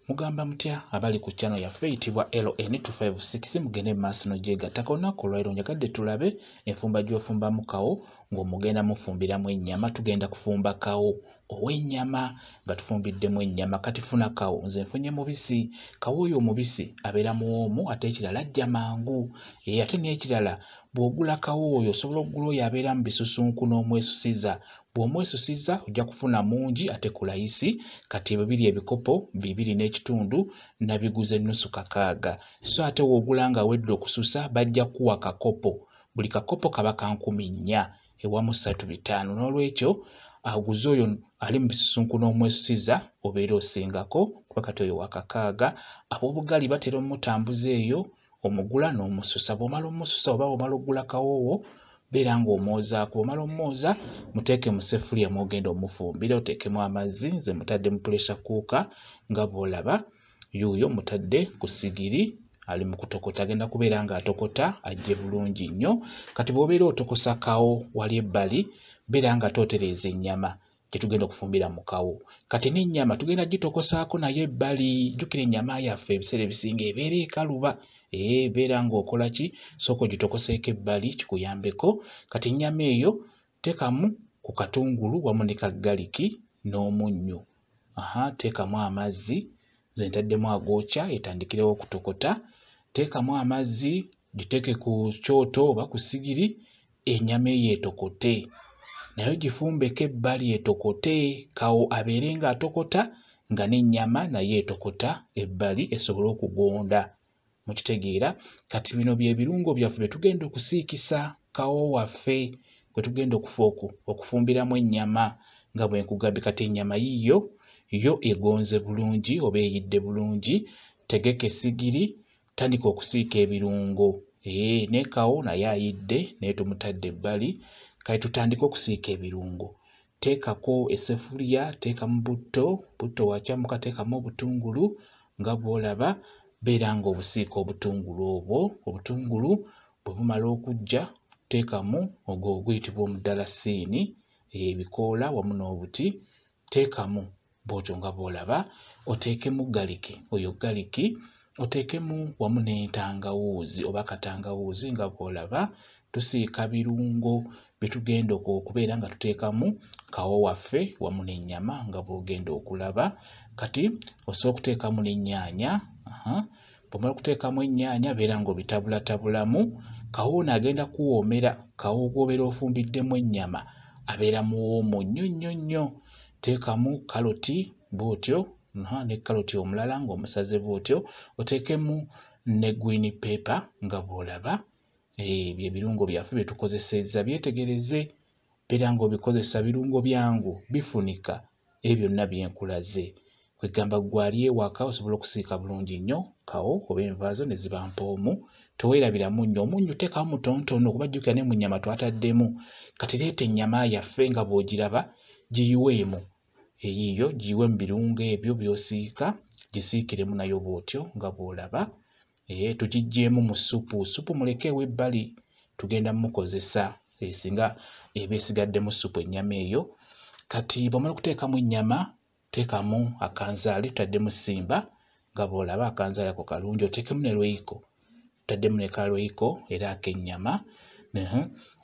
Mugamba mutya abali ku channel yaffe eyitibwa LN256 mugende maaso n'ogyegattako olunaku olwaleero njagadde tulabe enfumba gy'ofumbamu kawo ng'omugenda mufumbiramu ennyama. Tugenda kufumba kawo ow'ennyama nga tufumbiddemu ennyama. Kati funa kawo, nze nfunye mubisi. Kawo oyo omubisi abeera muwoomu ate ekirala ajja mangu. Ate n'ekirala bw'ogula kawo oyo osobola okugula oyo abeera mu bisusunku n'omwesusiza. Bw'omwesusiza ojja kufuna mungi ate ku layisi. Kati bibiri ebikopo 2.5 nabiguze nusu kakaaga. So ate w'ogula nga wedde okususa bajja kuwa kakopo. Buli kakopo kaba ka 4 ewamu 3-5. N'olwekyo aguze oyo ali mu bisusunku n'omwesusiza obeera osingako kuba kati oyo wa kakaaga. Ab'obugali batera omutambuza eyo omugula n'omususa. Bw'omala omususa oba bw'omala okugula kawoowo beera ng'omwozaako. Bw'omala omwoza muteeke mu seffuliya mw'ogenda omufumbira, oteekemu amazzi. Nze mutadde mu pressure cooker nga bw'olaba. Yuuyo mutadde ku sigiri ali mu kutokota, agenda kubeera ng'atokota ajje bulungi nnyo. Kati bw'obeera otokosa kawo wali ebbali beera nga tootereeza ennyama gye tugenda okufumbira mu kawo. Kati n'ennyama tugenda gitokosaako nayo ebbali. Jjukira ennyama yaffe ebiseera ebisinga ebeera ekaluba. Beera ng'okola ki? Sooka ogitokoseeko ebbali kikuyambeko. Kati ennyama eyo teekamu ku katungulu wamu ne kaggaliki n'omunnyo. Teekamu amazzi. Nze ntaddemu agookya etandikirewo okutokota. Teekamu amazzi giteeke ku kyoto oba ku sigiri ennyama eyo etokote. Nayo gifumbeko ebbali etokote. Kawo abeere ng'atokota nga n'ennyama nayo etokota ebbali esobole okugonda. Mukitegeera? Kati bino bye birungo byaffe bye tugenda okusiikisa kawo waffe kwe tugenda okufumbiramu ennyama nga bwe nkugambye. Kati ennyama yiyo yo egonze bulungi oba eyidde bulungi. Tegeka essigiri, tandika okusiika ebirungo. Ne kawo naye ayidde naye tumutadde ebbali. Kati tutandike okusiika ebirungo. Teekako eseffuliya, teekamu butto wakyamuka, teekamu obutungulu nga bw'olaba. Beera ng'obusiika obutungulu obwo. Obutungulu bwe bumala okujja teekamu ogwo oguyitibwa omudalasiini, ebikoola wamu n'obuti. Teekamu bw'otyo nga bw'olaba. Oteekemu galiki. Oyo galiki oteekemu wamu n'entangawuuzi oba katangawuuzi nga bw'olaba. Tusiika birungo bye tugenda okubeera nga tuteekamu kawo waffe wamu n'ennyama nga bw'ogenda okulaba. Kati osobola okuteekamu n'ennyaanya. Bw'omala okuteekamu ennyaanya beera ng'obitabulatabulamu. Kawo ono agenda kuwoomera. Kawo gw'obeera ofumbiddemu ennyama abeera muwoomu nnyo nnyo nnyo. Teekamu kaloti bw'otyo, ne kaloti omulala ng'omusaze bw'otyo. Oteekemu ne green pepper nga bw'olaba. Bye birungo byaffe bye tukozesezza. Byetegereze beera ng'obikozesa birungo byangu bifunika. Ebyo byonna bye nkulaze. Kwegamba ggwe ali ewaka osobola okusiika bulungi nnyo kawo oba enva zo ne ziba mpoomu. Teweerabira munnyo. Omunnyo teekamu mutonotono kuba jjukira ne mu nnyama twataddemu. Kati leeta ennyama yaffe nga bw'ogiraba giyiweemu. Eyiyo giyiwe mu birungo ebyo by'osiika. Gisiikiremu nayo bw'otyo nga bw'olaba. Tugiggyeemu mu ssupu. Ssupu mulekeewo ebbali. Tugenda mukozesa singa eba esigaddemu ssupu ennyama eyo. Kati bw'omala okuteekamu ennyama teekamu akanzaali. Tutaddemu ssimba nga bw'olaba. Akanzaali ako kalungi. Oteekemu ne Royco. Tutaddemu ne ka Royco era ak'ennyama.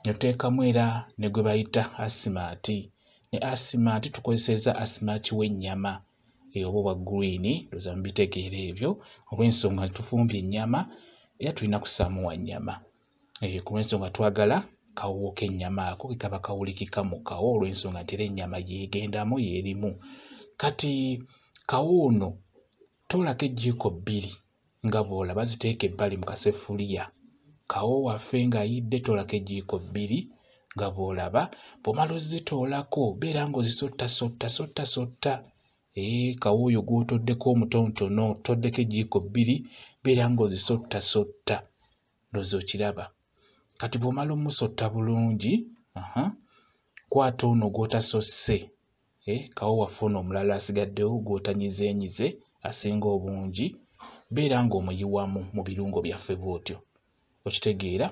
Oteekamu era ne gwe bayita asimaati. Ne asimaati tukozesezza asimaati w'ennyama oba obwa green. Ndowooza mubitegeera ebyo. Olw'ensonga tufumbye ennyama era tulina kusaamuwa nnyama. Ku lw'ensonga twagala kawo k'ennyama ako ke kaba kawulikikamu kawo olw'ensonga nti era ennyama yeegendamu yeerimu. Kati kawo ono toolako ejjiiko 2 nga bw'olaba ziteeka ebbali mu kaseffuliya. Kawo waffe ng'ayidde toolako ejjiiko 2 nga bw'olaba. Bw'omala ozitoolako beera ng'ozisottasotta. Kawo oyo gw'otoddeko omutonotono toddeko ejjiiko 2 beera ng'ozisottasotta. Ndowooza okiraba. Kati bw'omala omusotta bulungi kwata ono gw'otasosse. Kawo waffe ono omulala asigaddewo gw'otanyizeenyize asinga obungi. Beera ng'omuyiwamu mu birungo byaffe bw'otyo. Okitegeera?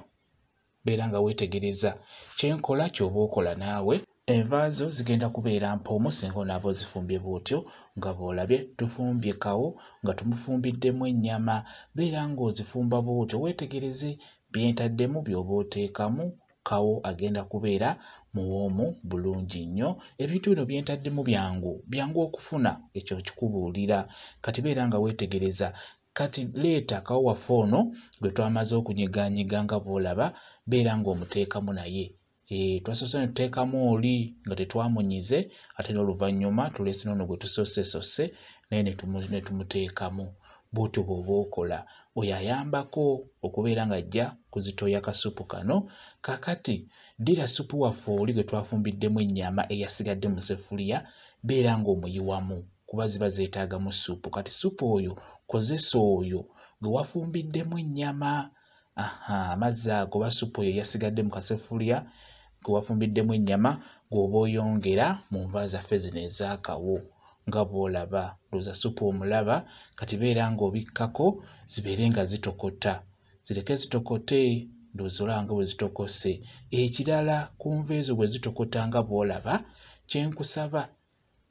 Beera nga weetegereza kyenkola ky'oba okola naawe Enva zo zigenda kubeera mpoomu singa onaaba ozifumbye bw'otyo nga bw'olabye tufumbye kawo nga tumufumbiddemu ennyama. Beera ng'ozifumba bw'otyo weetegereze by'entaddemu by'oba oteekamu. Kawo agenda kubeera muwoomu bulungi nnyo. Ebintu bino by'entaddemu byangu okufuna, ekyo nkikubuulira. Kati beera nga weetegereza. Kati leeta kawo waffe ono gwe twamaze okunyigaanyiga nga bw'olaba, beera ng'omuteekamu naye. Twasoose ne tuteekamu oli nga tetwamunyize, ate n'oluvannyuma tuleese n'ono gwe tusosse naye ne tumuteekamu. Bw'otyo bw'oba okola. Oyo ayambako okubeera ng'ajja kuzitooya kasupu kano. Kaakati ddira supu waffe oli gwe twafumbiddemu ennyama eyasigadde mu seffuliya, beera ng'omuyiwamu kuba ziba zeetaagamu supu. Kati supu oyo kozesa oyo gwe wafumbiddemu ennyama. Amazzi ago oba supu oyo eyasigadde mu kaseffuliya gwe wafumbiddemu ennyama gw'oba oyongera mu nva zaffe zino ezaakawo nga bw'olaba. Ndowooza supu omulaba. Kati beera ng'obikkako zibeere nga zitokota. Zireke zitokote, ndowooza olaba nga bwe zitokose. Ekirala ku nva ezo bwe zitokota nga bw'olaba, kye nkusaba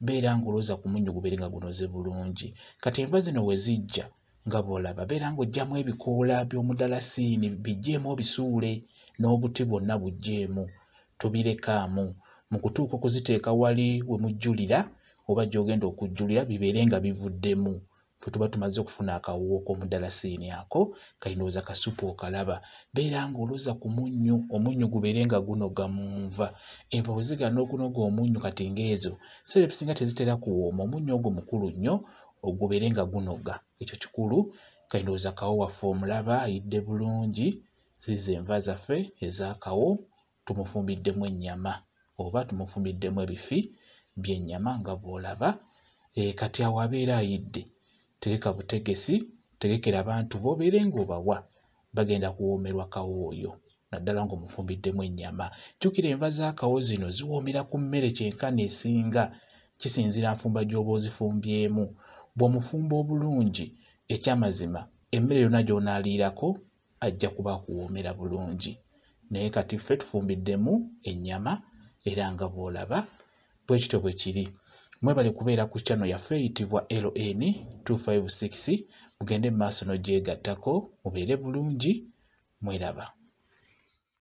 beera ng'olooza ku munnyo gubeere nga gunoze bulungi. Kati enva zino we zijja nga bw'olaba, beera ng'oggyamu ebikoola by'omudalasini, biggyeemu obisuule, n'obuti bwonna buggyeemu, tobirekaamu. Mu kutuuka okuziteeka wali we mujjulira oba gy'ogenda okujjulira bibeere nga bivuddemu. Ffe tuba tumaze okufuna akawuwo k'omudalasini ako, kali ndowooza kasupu okalaba. Beera ng'olooza ku munnyo, omunnyo gubeere nga gunoga mu nva. Enva bwe zigaana okunoga omunnyo kati ng'ezo ebiseera ebisinga tezitera kuwooma, omunnyo ogwo mukulu nnyo ogubeere nga gunoga. Ekyo kikulu. Kali ndowooza kawo waffe omulaba ayidde bulungi. Ziizo enva zaffe ezaakawo tumufumbiddemu ennyama oba tumufumbiddemu ebifi by'ennyama nga bw'olaba. Kati awo abeera ayidde. Tegeka butegesi, tegekera abantu bo obeere ng'obawa, bagenda kuwoomerwa kawo oyo naddala ng'omufumbiddemu ennyama. Jjukira enva za kawo zino ziwoomera ku mmere kyenkana esinga, kisinziira nfumba gy'oba ozifumbyemu. Bw'omufumba obulungi, ekyamazima emmere yonna gy'onaaliirako ajja kuba akuwoomera bulungi. Naye kati ffe tufumbiddemu ennyama era nga bw'olaba bwe kityo bwe kiri. Mwebale kubeera ku channel yaffe eyitibwa LN256. Mugende mu maaso n'ogyegattako mubeere bulungi. Mweraba.